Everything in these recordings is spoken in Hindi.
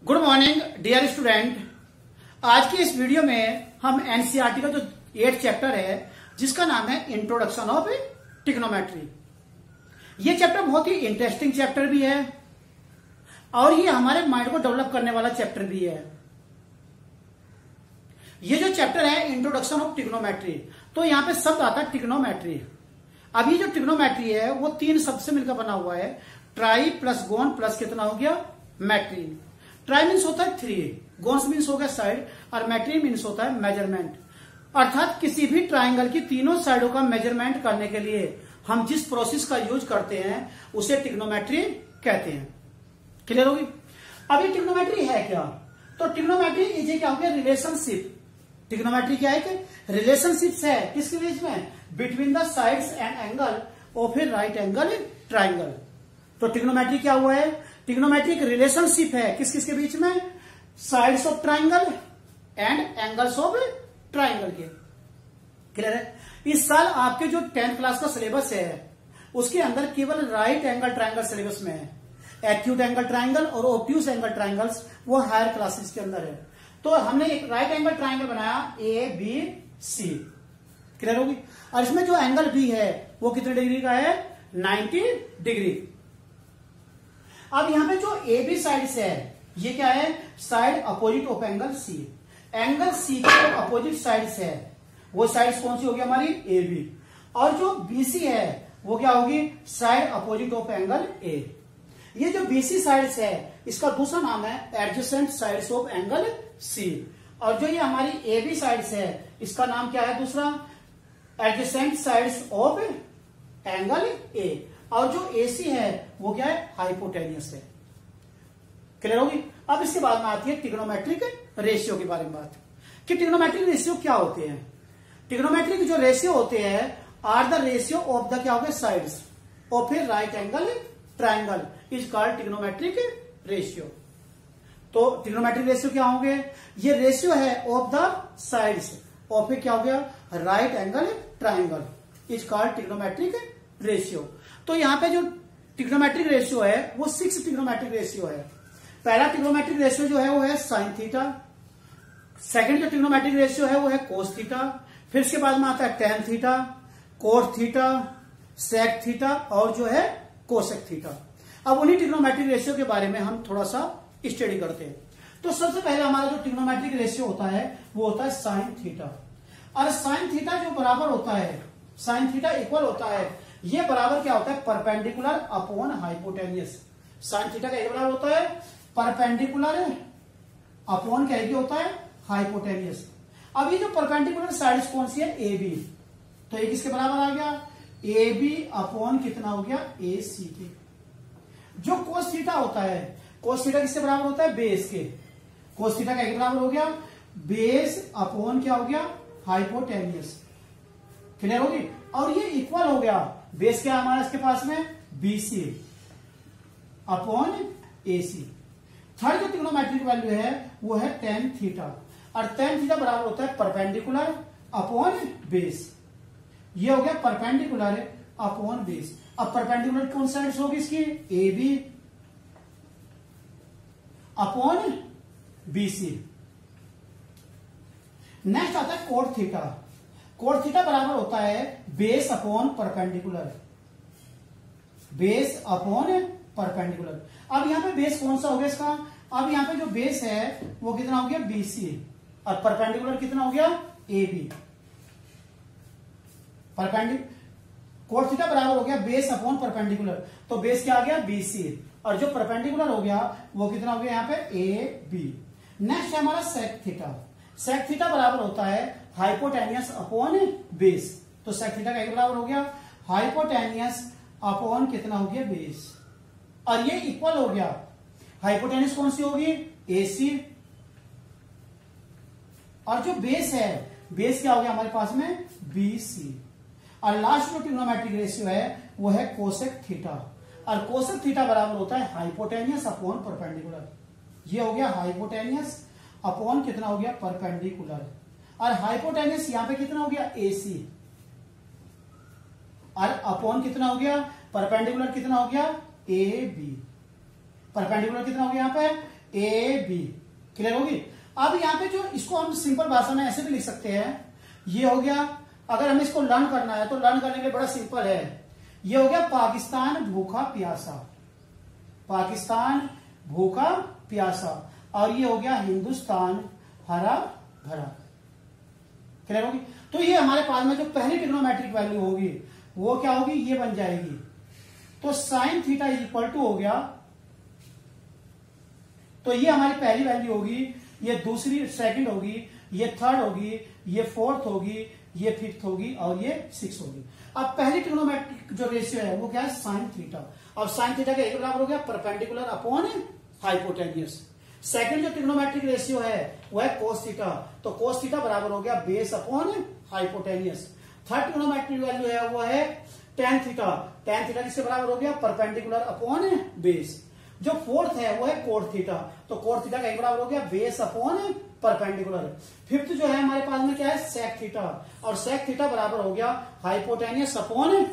Good morning dear student. आज की इस वीडियो में हम एनसीईआरटी का जो 8th चैप्टर है जिसका नाम है इंट्रोडक्शन ऑफ ट्रिग्नोमेट्री। ये चैप्टर बहुत ही इंटरेस्टिंग चैप्टर भी है और ये हमारे माइंड को डेवलप करने वाला चैप्टर भी है। ये जो चैप्टर है इंट्रोडक्शन ऑफ ट्रिग्नोमेट्री, तो यहां पे शब्द आता है ट्रिग्नोमेट्री। अब ये जो ट्रिग्नोमेट्री है वो 3 शब्द से मिलकर बना हुआ है। ट्राई प्लस गोन प्लस कितना हो गया मैट्री। ट्राई मीन्स होता है 3, गोन्स मीन्स हो गया साइड और मैट्री मीन्स होता है मेजरमेंट। अर्थात किसी भी ट्राइंगल की तीनों साइडों का मेजरमेंट करने के लिए हम जिस प्रोसेस का यूज करते हैं उसे ट्रिग्नोमेट्री कहते हैं। क्लियर होगी। अब ये ट्रिग्नोमेट्री है क्या? तो ट्रिग्नोमेट्री इज क्या हो गया रिलेशनशिप। ट्रिग्नोमेट्री क्या है कि रिलेशनशिप है किसके बीच में, between the sides and angle of a right angle triangle. तो ट्रिग्नोमेट्री क्या हुआ है? ट्रिग्नोमेट्री एक रिलेशनशिप है किस किसके बीच में, sides of triangle and angles of triangle के। क्लियर है। इस साल आपके जो 10th क्लास का सिलेबस है उसके अंदर केवल राइट एंगल ट्राइंगल सिलेबस में है। एक्यूट एंगल ट्राइंगल और ऑब्ट्यूज एंगल ट्राइंगल्स वो हायर क्लासेस के अंदर है। तो हमने एक राइट एंगल ट्राइंगल बनाया ABC। क्लियर होगी। और इसमें जो एंगल B है वो कितने डिग्री का है, 90 डिग्री। अब यहां पे जो AB साइड से है ये क्या है, side opposite of angle C। Angle C के जो अपोजिट साइड से है वो साइड कौन सी होगी हमारी, AB। और जो BC है वो क्या होगी, side opposite of angle A। ये जो BC साइड्स है इसका दूसरा नाम है adjacent sides of angle C। और जो ये हमारी AB साइड्स है इसका नाम क्या है दूसरा, adjacent sides of angle A। और जो AC है वो क्या है, हाइपोटेनियस है। क्लियर होगी। अब इसके बाद में आती है ट्रिग्नोमेट्रिक रेशियो के बारे में बात कि ट्रिग्नोमेट्रिक रेशियो क्या होते हैं। ट्रिग्नोमेट्रिक जो रेशियो होते हैं are the ratio of the क्या हो गया sides of a right angle triangle is called trigonometric ratio. तो ट्रिग्नोमेट्रिक रेशियो क्या होंगे, ये रेशियो है of the sides of a क्या हो गया right angle triangle is called trigonometric ratio. तो यहां पे जो ट्रिग्नोमेट्रिक रेशियो है वो 6 ट्रिग्नोमेट्रिक रेशियो है। पहला ट्रिग्नोमेट्रिक रेशियो जो है वो है साइन थीटा। सेकंड जो ट्रिग्नोमेट्रिक रेशियो है वो है कोस थीटा। फिर इसके बाद में आता है tan theta, cot theta, sec theta और जो है कोसेक थीटा। अब उन्हीं ट्रिग्नोमेट्रिक रेशियो के बारे में हम थोड़ा सा स्टडी करते हैं। तो सबसे पहले हमारा जो ट्रिग्नोमेट्रिक रेशियो होता है वो होता है साइन थीटा। और साइन थीटा जो बराबर होता है, साइन थीटा इक्वल होता है, ये बराबर क्या होता है, perpendicular upon hypotenuse. Sine theta का बराबर होता है परपेंडिकुलर अपॉन क्या होता है, हाइपोटेनियस। अब ये जो परपेंडिकुलर साइड्स कौन सी है, AB। तो ये किसके बराबर आ गया, AB अपॉन कितना हो गया, AC के। जो कोस थीटा होता है, कोस थीटा किसके बराबर होता है, बेस के। कोस थीटा का बराबर हो गया बेस अपॉन क्या हो गया, हाइपोटेनियस। क्लियर होगी। और ये इक्वल हो गया, बेस क्या हमारा इसके पास में, BC अपॉन AC। थर्ड जो ट्रिग्नोमेट्रिक वैल्यू है वो है टेन थीटा। और टेन थीटा बराबर होता है परपेंडिकुलर अपॉन बेस। ये हो गया परपेंडिकुलर अपॉन बेस। अब परपेंडिकुलर कौन साइड्स होगी इसकी, AB अपॉन BC। नेक्स्ट आता है कोट थीटा। कोट थीटा बराबर होता है base upon perpendicular, base upon perpendicular. अब यहां पे बेस कौन सा हो गया इसका, अब यहां पे जो बेस है वो कितना हो गया, BC। और परपेंडिकुलर कितना हो गया, AB। कोट थीटा बराबर हो गया बेस अपॉन परपेंडिकुलर, तो बेस क्या आ गया, BC। और जो परपेंडिकुलर हो गया वो कितना हो गया यहाँ पे, AB। नेक्स्ट है हमारा सेक थीटा। सेक थीटा बराबर होता है हाइपोटेनियस अपॉन बेस। तो सेक थीटा का बराबर हो गया हाइपोटेनियस अपॉन कितना हो गया, बेस। और ये इक्वल हो गया, हाइपोटेनियस कौन सी होगी, AC। और जो बेस है, बेस क्या हो गया हमारे पास में, BC। और लास्ट जो ट्रिग्नोमेट्रिक रेशियो है वो है कोसेक थीटा। और कोसेक थीटा बराबर होता है हाइपोटेनियस अपॉन परपेंडिकुलर। ये हो गया हाइपोटेनियस अपॉन कितना हो गया, परपेंडिकुलर। और हाइपोटेनियस यहां पे कितना हो गया, AC। और अपॉन कितना हो गया, परपेंडिकुलर कितना हो गया, AB। परपेंडिकुलर कितना हो गया यहाँ पे ए बी। क्लियर होगी। अब यहाँ पे जो इसको हम सिंपल भाषा में ऐसे भी लिख सकते हैं, ये हो गया, अगर हमें इसको लर्न करना है तो लर्न करने के लिए बड़ा सिंपल है। ये हो गया पाकिस्तान भूखा प्यासा, पाकिस्तान भूखा प्यासा, और ये हो गया हिंदुस्तान हरा भरा। क्लियर होगी। तो ये हमारे पास में जो पहली ट्रिग्नोमेट्रिक वैल्यू होगी वो क्या होगी, ये बन जाएगी। तो sine theta is equal to हो गया, तो ये हमारी पहली वैल्यू होगी, ये दूसरी सेकंड होगी, ये थर्ड होगी, ये फोर्थ होगी, ये फिफ्थ होगी, और ये सिक्स होगी। अब पहली ट्रिग्नोमेट्रिक जो रेशियो है वो क्या है, साइन थीटा। अब साइन थीटा का एक बराबर हो गया परपेंडिकुलर अपॉन हाइपोटेन्यूस। सेकंड जो ट्रिग्नोमेट्रिक रेशियो है वो है कोस थीटा, तो कोस थीटा बराबर हो गया base upon hypotenuse. Third trigonometric value है वो है टेन थीटा, टेन थीटा किसके बराबर हो गया, परपेंडिकुलर अपॉन बेस। जो फोर्थ है वो है कोट थीटा, तो कोट थीटा का एक बराबर हो गया बेस अपॉन परपेंडिकुलर। फिफ्थ जो है हमारे पास में क्या है, सेक थीटा, और सेक थीटा बराबर हो गया हाइपोटेनियस अपॉन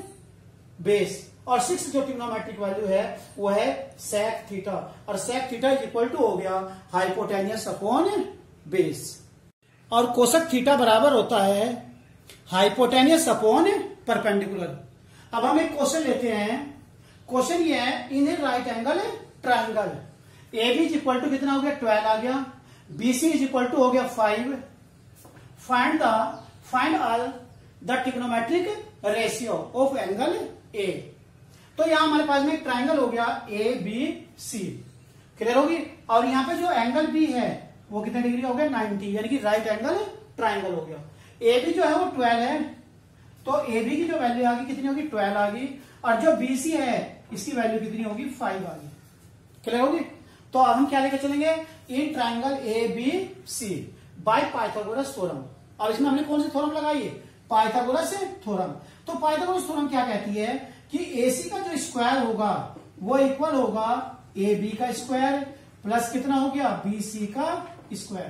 बेस। और सिक्स जो ट्रिग्नोमेट्रिक वैल्यू है वो है सेक थीटा, और sec theta is equal to हो गया हाइपोटेनियस अपॉन बेस। और कोसक थीटा बराबर होता है हाइपोटेनियस अपॉन परपेंडिकुलर। अब हम एक क्वेश्चन लेते हैं। क्वेश्चन ये है, in a right angle triangle A B is equal to कितना हो गया, 12 आ गया, B C is equal to हो गया 5, find all the trigonometric ratio of angle A. तो यहां हमारे पास में एक ट्राइंगल हो गया ए बी सी। क्लियर होगी। और यहां पे जो एंगल बी है वो कितने डिग्री हो गया, 90, यानी कि राइट एंगल ट्राइंगल हो गया। ए बी जो है वो 12 है, तो ए बी की जो वैल्यू आ गई कितनी होगी, 12 आ गई, और जो बी सी है इसकी वैल्यू कितनी होगी, 5 आ गई। क्लियर होगी। तो अब हम क्या लेकर चलेंगे, in triangle A B C by Pythagoras theorem. और इसमें हमने कौन सी थ्योरम लगाई है, पाइथागोरस थ्योरम। तो पाइथागोरस थ्योरम क्या कहती है कि एसी का जो स्क्वायर होगा वो इक्वल होगा ए बी का स्क्वायर प्लस कितना हो गया, बी सी का स्क्वायर।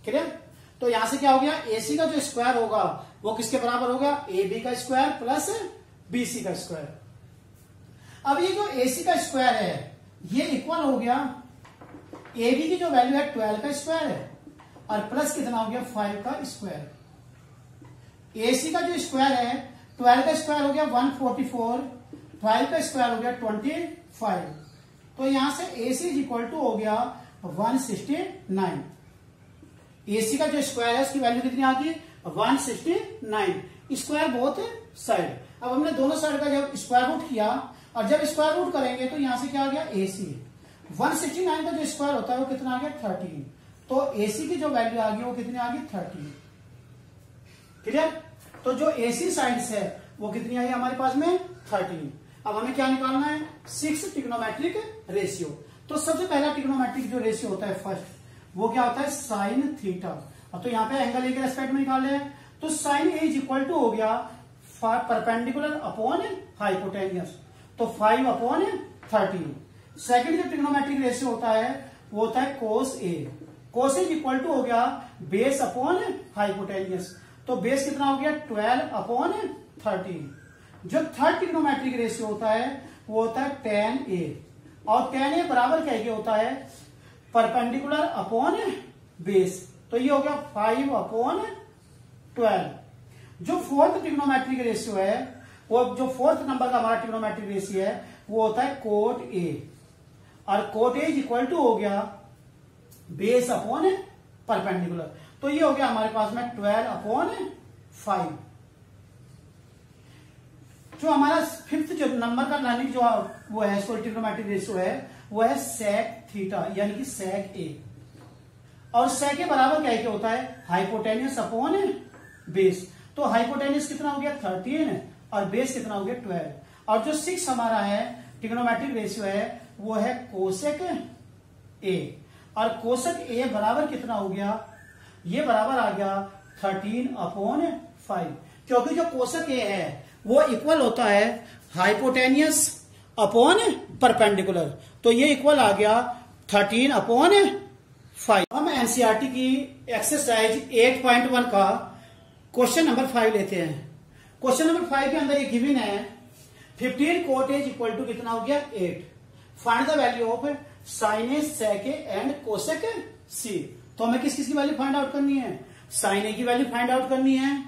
क्लियर। तो यहां से क्या हो गया, एसी का जो स्क्वायर होगा वो किसके बराबर होगा, ए बी का स्क्वायर प्लस बी सी का स्क्वायर। अब ये जो एसी का स्क्वायर है ये इक्वल हो गया ए बी की जो वैल्यू है 12 का स्क्वायर है, और प्लस कितना हो गया, 5 का स्क्वायर। एसी का जो स्क्वायर है 12 का स्क्वायर हो गया 144, 12 का स्क्वायर हो गया 25। तो यहां से एसी इज इक्वल टू हो गया 169। एसी का जो स्क्वायर है उसकी वैल्यू कितनी आ गई, 169। Square both side. अब हमने दोनों साइड का जब स्क्वायर रूट किया, और जब स्क्वायर रूट करेंगे तो यहां से क्या आ गया, एसी 169 का जो स्क्वायर होता है वो कितना आ गया, 13। तो एसी की जो वैल्यू आ गई वो कितनी आ गई, 13। क्लियर। तो जो एसी साइड्स है वो कितनी आई हमारे पास में, 13। अब हमें क्या निकालना है, 6 ट्रिग्नोमेट्रिक रेशियो। तो सबसे पहला ट्रिग्नोमेट्रिक जो रेशियो होता है फर्स्ट, वो क्या होता है, साइन थीटा। अब तो यहाँ पे एंगल ए के रेस्पेक्ट में निकाल रहे हैं, तो sine A is equal to हो गया परपेंडिकुलर अपॉन हाइपोटेनियस, तो 5 अपॉन 13। सेकेंड जो ट्रिग्नोमेट्रिक रेशियो होता है वो होता है कोस ए। कोस ए इक्वल टू हो गया बेस अपॉन हाइपोटेनियस, तो बेस कितना हो गया, 12 अपॉन 13। जो थर्ड ट्रिग्नोमेट्रिक रेशियो होता है वो होता है tan a, और tan a बराबर क्या होता है, परपेंडिकुलर अपॉन बेस, तो ये हो गया 5 अपॉन 12। जो फोर्थ ट्रिग्नोमेट्रिक रेशियो है, वो जो फोर्थ नंबर का हमारा ट्रिग्नोमेट्रिक रेशियो है वो होता है कोट ए, और cot A is equal to हो गया बेस अपॉन परपेंडिकुलर, तो ये हो गया हमारे पास में 12 अपॉन 5। जो हमारा फिफ्थ जो नंबर का लाइन जो वो है ट्रिग्नोमेट्रिक रेशियो है वो है सेक थीटा, यानी कि सेक ए, और सेक के बराबर क्या होता है, हाइपोटेनियस अपॉन बेस। तो हाइपोटेनियस कितना हो गया, 13, और बेस कितना हो गया, 12। और जो 6 हमारा है ट्रिग्नोमेट्रिक रेशियो है वो है कोसेक ए, और कोसेक ए बराबर कितना हो गया, ये बराबर आ गया 13 अपॉन 5, क्योंकि जो कोसेक ए है वो इक्वल होता है हाइपोटेनियस अपॉन परपेंडिकुलर, तो ये इक्वल आ गया 13 अपॉन 5। हम एनसीईआरटी की एक्सरसाइज 8.1 का क्वेश्चन नंबर 5 लेते हैं। क्वेश्चन नंबर 5 के अंदर ये गिवन है 15 कोट एज इक्वल टू कितना हो गया, 8। Find the value of sine A, sec A and cosec C. तो हमें किस किस की वैल्यू फाइंड आउट करनी है? साइन ए की वैल्यू फाइंड आउट करनी है,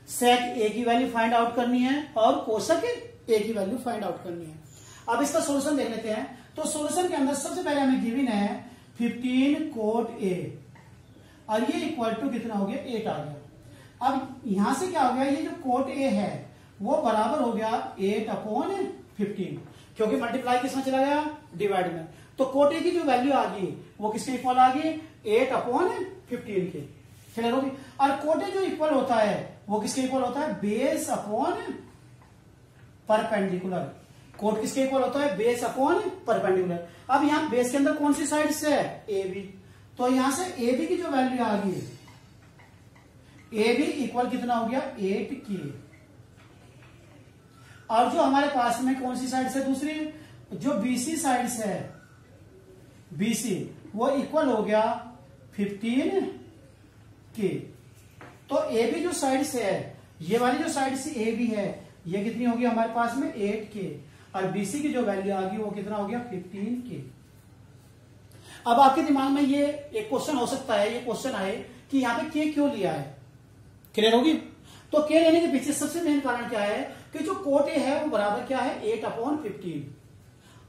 सेक ए की वैल्यू फाइंड आउट करनी है और कोसेक ए की वैल्यू फाइंड आउट करनी है। अब इसका सोल्यूशन देख लेते हैं। तो सोल्यूशन के अंदर सबसे पहले हमें गिवन है 15 कोट ए और ये इक्वल टू कितना हो गया? 8 आ गया। अब यहां से क्या हो गया? ये जो कोट ए है वो बराबर हो गया 8/15, क्योंकि मल्टीप्लाई किसमें चला गया? डिवाइड में। तो कोट ए की जो वैल्यू आ गई वो किसके इक्वल आ गई? 8/15 के। क्लियर होगी? और कोट ए जो इक्वल होता है वो किसके इक्वल होता है? Base upon perpendicular. कोट किसके इक्वल होता है? Base upon perpendicular. अब यहां बेस के अंदर कौन सी साइड से है? A B. तो यहां से ए बी की जो वैल्यू आ गई, ए बी इक्वल कितना हो गया? 8 के। और जो हमारे पास में कौन सी साइड से? दूसरी जो बीसी साइड से है, बीसी, वो इक्वल हो गया 15 के। तो ए बी जो साइड से है, ये वाली जो साइड से ए बी है, ये कितनी होगी हमारे पास में? 8 के। और बीसी की जो वैल्यू आ गई वो कितना हो गया? 15 के। अब आपके दिमाग में ये एक क्वेश्चन हो सकता है, ये क्वेश्चन आए कि यहाँ पे के क्यों लिया है? क्लियर होगी? तो के लेने के पीछे सबसे मेन कारण क्या है कि जो कोट ए है वो बराबर क्या है? 8/15।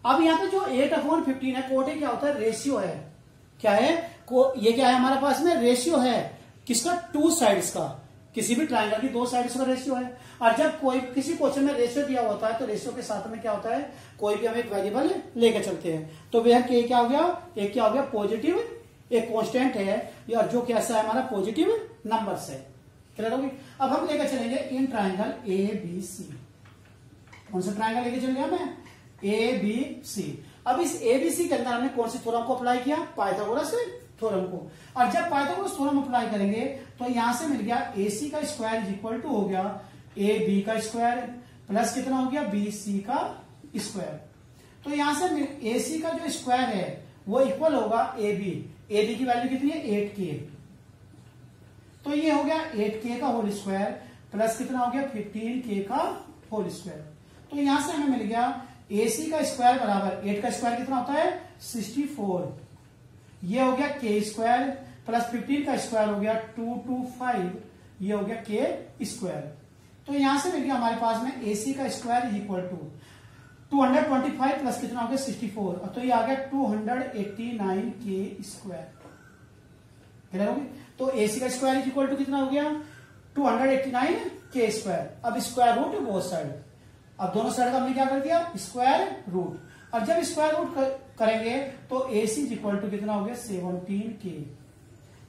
अब यहाँ पे जो 8/15 है, कोट ए क्या होता है? रेशियो है। क्या है? ये क्या है हमारे पास में? रेशियो है। किसका? टू साइड्स का। किसी भी ट्रायंगल की दो साइड्स का रेशियो है। और जब कोई किसी क्वेश्चन में रेशियो दिया होता है तो रेशियो के साथ में क्या होता है? कोई भी हम एक वेरिएबल लेकर चलते हैं। तो वह के क्या हो गया? एक क्या हो गया? पॉजिटिव, एक कांस्टेंट है और जो कैसा है हमारा? पॉजिटिव नंबर्स है। क्लियर होगी? अब हम लेकर चलेंगे इन ट्रायंगल ए बी सी। कौन सा ट्रायंगल लेके चल रहे हैं हमें? A B C. अब इस ए बी सी के अंदर हमने कौन सी थ्योरम को अप्लाई किया? पाइथागोरस थ्योरम को। और जब पाइथागोरस थ्योरम अप्लाई करेंगे तो यहां से मिल गया ए सी का स्क्वायर इज इक्वल टू हो गया ए बी का स्क्वायर प्लस कितना हो गया? बी सी का स्क्वायर। तो यहां से ए सी का जो स्क्वायर है वो इक्वल होगा ए बी। ए बी की वैल्यू कितनी है? 8 के। तो ये हो गया 8 के का होल स्क्वायर प्लस कितना हो गया? 15 के का होल स्क्वायर। तो यहां से हमें मिल गया ए सी का स्क्वायर बराबर 8 का स्क्वायर कितना होता है? 64। ये हो गया के स्क्वायर प्लस 15 का स्क्वायर हो गया 225। ये हो गया के स्क्वायर। तो यहां से मिल गया हमारे पास में ए सी का square is equal to 225 plus कितना हो गया? 64। तो ये आ गया 289 के स्क्वायर। क्लियर होगी? तो ए सी का स्क्वायर इज इक्वल टू कितना हो गया? 289 के स्क्वायर। अब स्क्वायर रूट बोथ साइड। अब दोनों साइड का हमने क्या कर दिया? Square root. और जब स्क्वायर रूट करेंगे तो A C is equal to कितना हो गया? 17 के।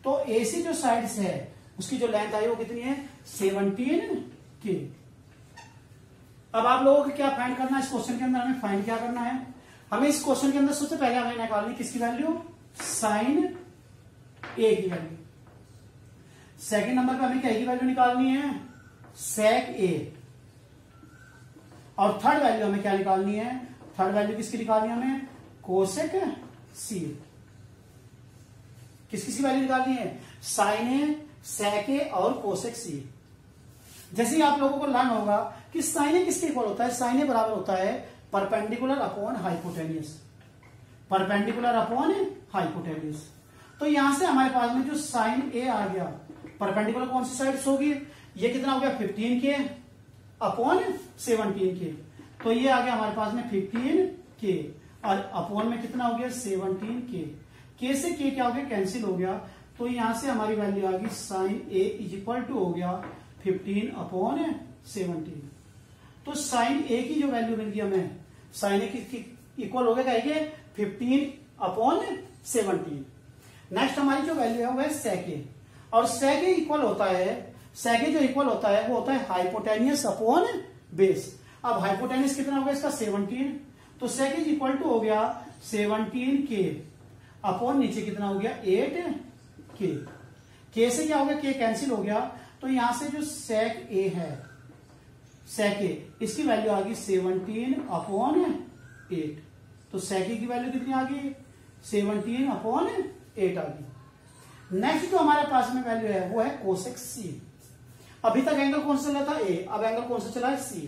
तो ए सी जो साइड है उसकी जो लेंथ आई वो कितनी है? 17 के। अब आप लोगों को क्या फाइंड करना है इस क्वेश्चन के अंदर? हमें फाइंड क्या करना है? हमें इस क्वेश्चन के अंदर सबसे पहले हमें निकालनी किसकी वैल्यू? साइन ए की वैल्यू। सेकंड नंबर पे हमें क्या की वैल्यू निकालनी है? सेक ए। और थर्ड वैल्यू हमें क्या निकालनी है? थर्ड वैल्यू किसकी निकालनी है हमें? कोसेक सी। किस किसकी वैल्यू निकालनी है? साइन ए, सेक ए और कोसेक सी। जैसे ही आप लोगों को लर्न होगा कि साइन ए किसके इक्वल होता है? साइन ए बराबर होता है perpendicular upon hypotenuse. Perpendicular upon hypotenuse. तो यहां से हमारे पास में जो साइन ए आ गया, परपेंडिकुलर कौन सी साइड होगी? ये कितना हो गया? 15 के अपॉन 17 के। तो ये आ गया हमारे पास में 15 के और अपॉन में कितना हो गया? 17 के से के क्या हो गया? कैंसिल हो गया। तो यहां से हमारी वैल्यू आ गई sine A is equal to हो गया 15/17। तो साइन ए की जो वैल्यू मिल गई हमें, साइन ए की इक्वल हो गया 15/17। नेक्स्ट हमारी जो वैल्यू है वो है सेक ए। और सेक ए इक्वल होता है, सेक ए जो इक्वल होता है वो होता है हाइपोटेनियस अपॉन बेस। अब हाइपोटेनियस कितना हो गया इसका? 17। तो सेक इज इक्वल टू हो गया 17 के अपॉन नीचे कितना हो गया? 8 के से क्या हो गया? के कैंसिल हो गया। तो यहां से जो सेक ए है, सेक ए, इसकी वैल्यू आ गई 17/8। तो सेक ए की वैल्यू कितनी आ गई? 17/8 आ गई। नेक्स्ट जो हमारे पास में वैल्यू है वो है कोसेक सी। अभी तक एंगल कौन सा चला था? ए। अब एंगल कौन सा चला है? सी।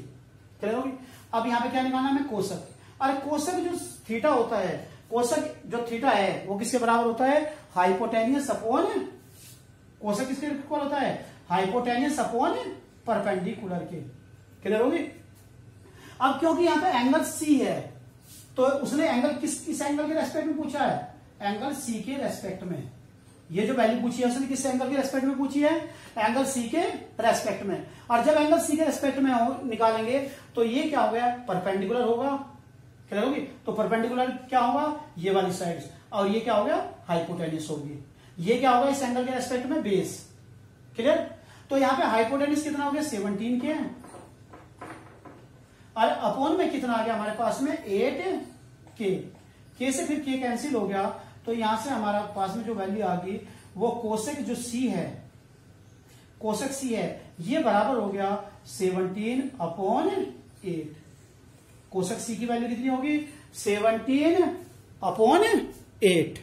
क्लियर होगी? अब यहां पे क्या निकालना है हमें? कोसेक। अरे कोसक जो थीटा होता है, कोसक जो थीटा है वो किसके बराबर होता है? हाइपोटेनियस अपॉन, कोसक किसके इक्वल होता है? हाइपोटेनियस अपॉन परपेंडिकुलर के। क्लियर होगी? अब क्योंकि यहां पे एंगल सी है तो उसने एंगल किस एंगल के रेस्पेक्ट में पूछा है? एंगल सी के रेस्पेक्ट में। ये जो वैल्यू पूछी है उसने किस एंगल के रेस्पेक्ट में पूछी है? एंगल सी के रेस्पेक्ट में। और जब एंगल सी के रेस्पेक्ट में निकालेंगे तो ये क्या हो गया? परपेंडिकुलर होगा। क्लियर होगी? तो परपेंडिकुलर क्या होगा? ये वाली साइड। और ये क्या हो गया? हाइपोटेनियस होगी। ये क्या होगा इस एंगल के रेस्पेक्ट में? बेस। क्लियर? तो यहां पे हाइपोटेनियस कितना हो गया? 17 के। और अपॉन में कितना आ गया हमारे पास में? 8 के से फिर के कैंसिल हो गया, तो यहां से हमारा पास में जो वैल्यू आ गई वो कोसेक जो सी है, कोसेक सी है, ये बराबर हो गया 17/8। कोसेक सी की वैल्यू कितनी होगी? 17/8।